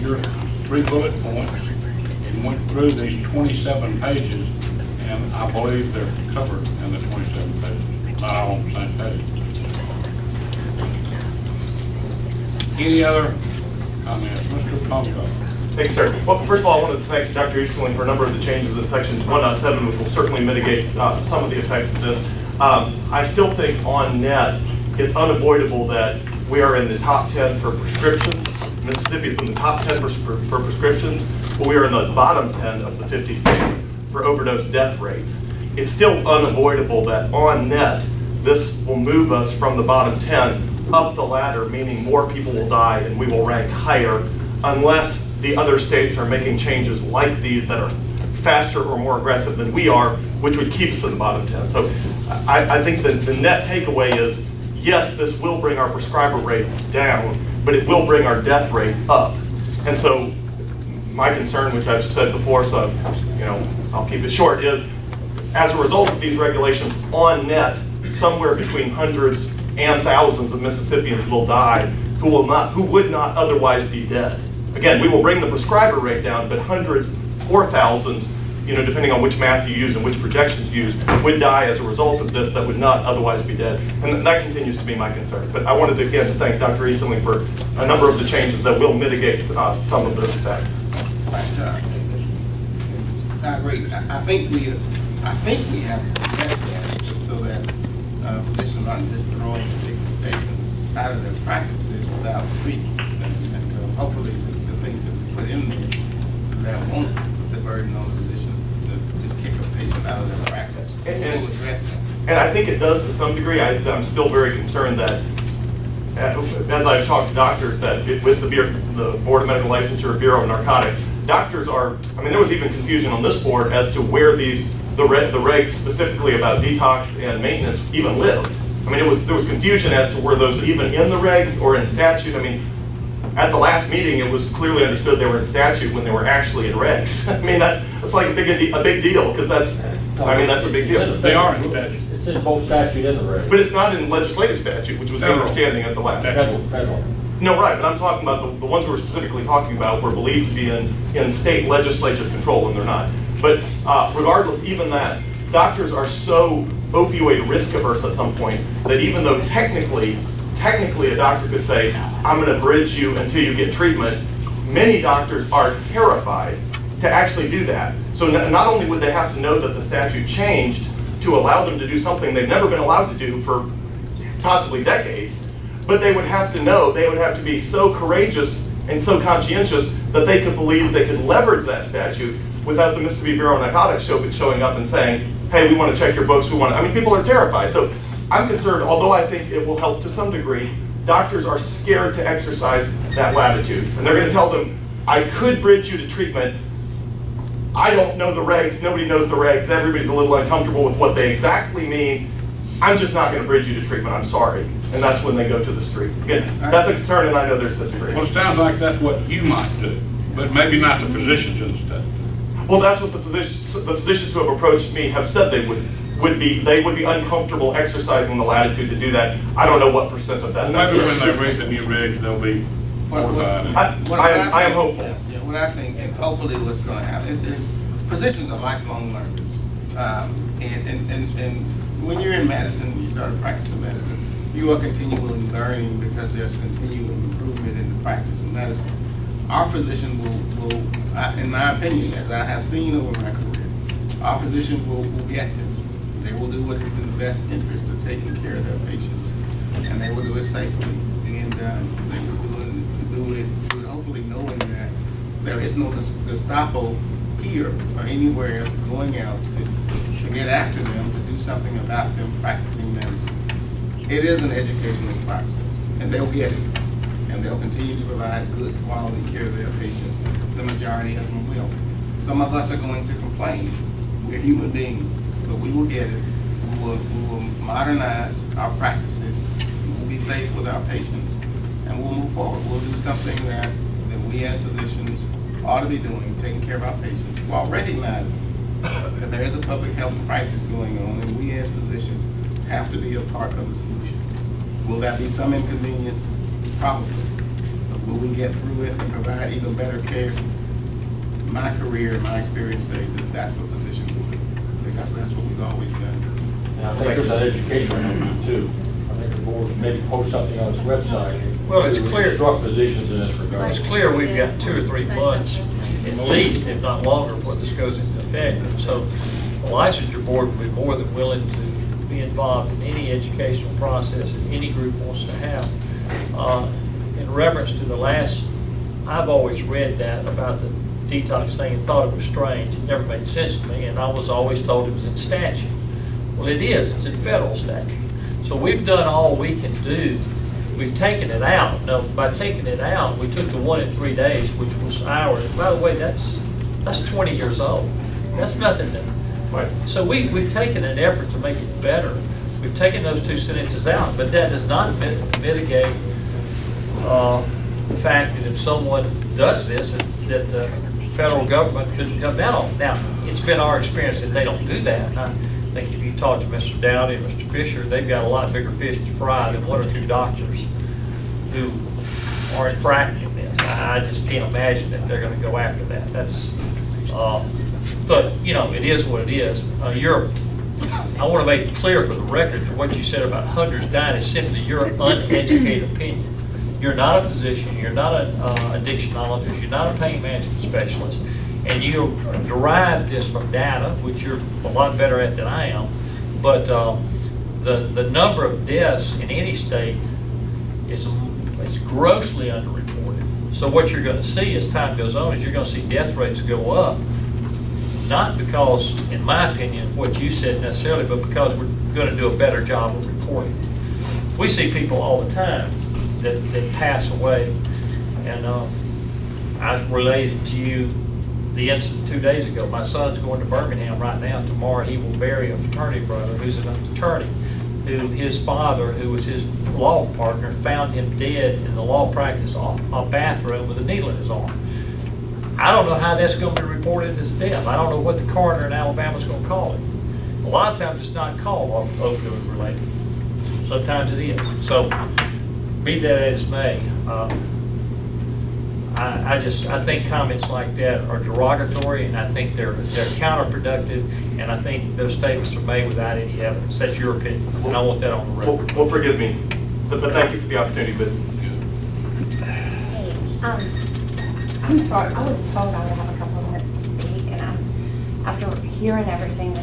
your 3 bullet points and went through these 27 pages, and I believe they're covered in the 27 pages. Not all on the same page. Any other comments? Mr. Pomko. Thank you, sir. Well, first of all, I wanted to thank Dr. Easterling for a number of the changes in Section 1.7, which will certainly mitigate some of the effects of this. I still think on net, it's unavoidable that we are in the top 10 for prescriptions. Mississippi is in the top 10 for prescriptions, but we are in the bottom 10 of the 50 states for overdose death rates. It's still unavoidable that on net, this will move us from the bottom 10 up the ladder, meaning more people will die and we will rank higher unless the other states are making changes like these that are faster or more aggressive than we are, which would keep us in the bottom 10. So I think that the net takeaway is, yes, this will bring our prescriber rate down, but it will bring our death rate up. And so my concern, which I've said before, so I'll keep it short, is as a result of these regulations on net, somewhere between hundreds and thousands of Mississippians will die who would not otherwise be dead. Again, we will bring the prescriber rate down, but hundreds or thousands, depending on which math you use and which projections you use, would die as a result of this that would not otherwise be dead. And that continues to be my concern. But I wanted to, again, to thank Dr. Easterling for a number of the changes that will mitigate some of those effects. I agree. I think we have protected that so that physicians aren't just throwing patients out of their practices without treatment. And so hopefully the things that we put in there that won't put the burden on the physician to just kick a patient out of their practice. And address that. And I think it does to some degree. I'm still very concerned that, as I've talked to doctors, that with the Board of Medical Licensure, Bureau of Narcotics, doctors are, there was even confusion on this board as to where the regs specifically about detox and maintenance even live. There was confusion as to were those even in the regs or in statute. At the last meeting, it was clearly understood they were in statute when they were actually in regs. That's like a big deal, because that's a big deal. They are in statute. It's in both statute and the regs. But it's not in legislative statute, which was the understanding at the last. Federal. No, right, but I'm talking about the ones we're specifically talking about were believed to be in state legislature control, and they're not. But regardless, even that, doctors are so opioid risk averse at some point that even though technically a doctor could say, I'm going to bridge you until you get treatment, many doctors are terrified to actually do that. So not only would they have to know that the statute changed to allow them to do something they've never been allowed to do for possibly decades, but they would have to know, they would have to be so courageous and so conscientious that they could believe they could leverage that statute without the Mississippi Bureau of Narcotics showing up and saying, hey, we want to check your books, people are terrified. So I'm concerned, although I think it will help to some degree, doctors are scared to exercise that latitude. And they're going to tell them, I could bridge you to treatment. I don't know the regs, nobody knows the regs, everybody's a little uncomfortable with what they exactly mean. I'm just not going to bridge you to treatment, I'm sorry. And that's when they go to the street. Again, that's a concern, and I know there's disagreement. Well, it sounds like that's what you might do, but maybe not the physicians in the state. Well, that's what the physicians who have approached me have said they would be uncomfortable exercising the latitude to do that. I don't know what percent of that. Well, maybe when they read the new regs, they'll be fortified. I am hopeful. Yeah, what I think, and hopefully what's going to happen, is physicians are lifelong learners. And when you're in medicine, you start practicing medicine, you are continually learning because there's continual improvement in the practice of medicine. Our physician will, in my opinion, as I have seen over my career, our physician will get this. They will do what is in the best interest of taking care of their patients, and they will do it safely, and they will do it hopefully knowing that there is no Gestapo here or anywhere else going out to get after them to do something about them practicing medicine. It is an educational process, and they'll get it, and they'll continue to provide good quality care to their patients. The majority of them will. Some of us are going to complain. We're human beings, but we will get it. We will modernize our practices. We'll be safe with our patients, and we'll move forward. We'll do something that we as physicians ought to be doing, taking care of our patients, while recognizing that there is a public health crisis going on, and we as physicians have to be a part of the solution. Will that be some inconvenience? Probably. But will we get through it and provide even better care? My career and my experience says that that's what physicians will do, because that's what we've always done. And I think there's an educational element too. I think the board maybe post something on its website. Well, it's to clear. Instruct physicians in this regard. It's clear we've got 2 or 3 months, at least, if not longer, before this goes into effect. And so the licensure board would be more than willing to be involved in any educational process that any group wants to have. In reference to the last, I've always read that about the detox thing and thought it was strange. It never made sense to me, and I was always told it was in statute. Well, it is. It's in federal statute. So we've done all we can do. We've taken it out. Now, by taking it out, we took the 1 in 3 days, which was ours. By the way, that's 20 years old. That's nothing to. Right. So we've taken an effort to make it better. We've taken those 2 sentences out, but that does not mitigate the fact that if someone does this, that the federal government couldn't come down on it. Now, it's been our experience that they don't do that. I think if you talk to Mr. Dowdy and Mr. Fisher, they've got a lot bigger fish to fry than 1 or 2 doctors who are infracting this. I just can't imagine that they're going to go after that. That's, but you know, it is what it is. I want to make it clear for the record that what you said about hundreds dying is simply your uneducated opinion. You're not a physician, you're not an addictionologist, you're not a pain management specialist, and you derive this from data, which you're a lot better at than I am. But the number of deaths in any state is grossly underreported. So what you're going to see as time goes on is you're going to see death rates go up, not because, in my opinion, what you said necessarily, but because we're going to do a better job of reporting. We see people all the time that pass away, and I related to you the incident 2 days ago. My son's going to Birmingham right now. Tomorrow he will bury a fraternity brother who's an attorney, who his father, who was his law partner, found him dead in the law practice bathroom with a needle in his arm. I don't know how that's going to be reported as death. I don't know what the coroner in Alabama is going to call it. A lot of times it's not called opioid related. Sometimes it is. So, be that as may, I think comments like that are derogatory, and I think they're counterproductive, and I think those statements are made without any evidence. That's your opinion, and I want that on the record. Well, forgive me, but thank you for the opportunity. But I'm sorry, I was told I would have a couple of minutes to speak, and after hearing everything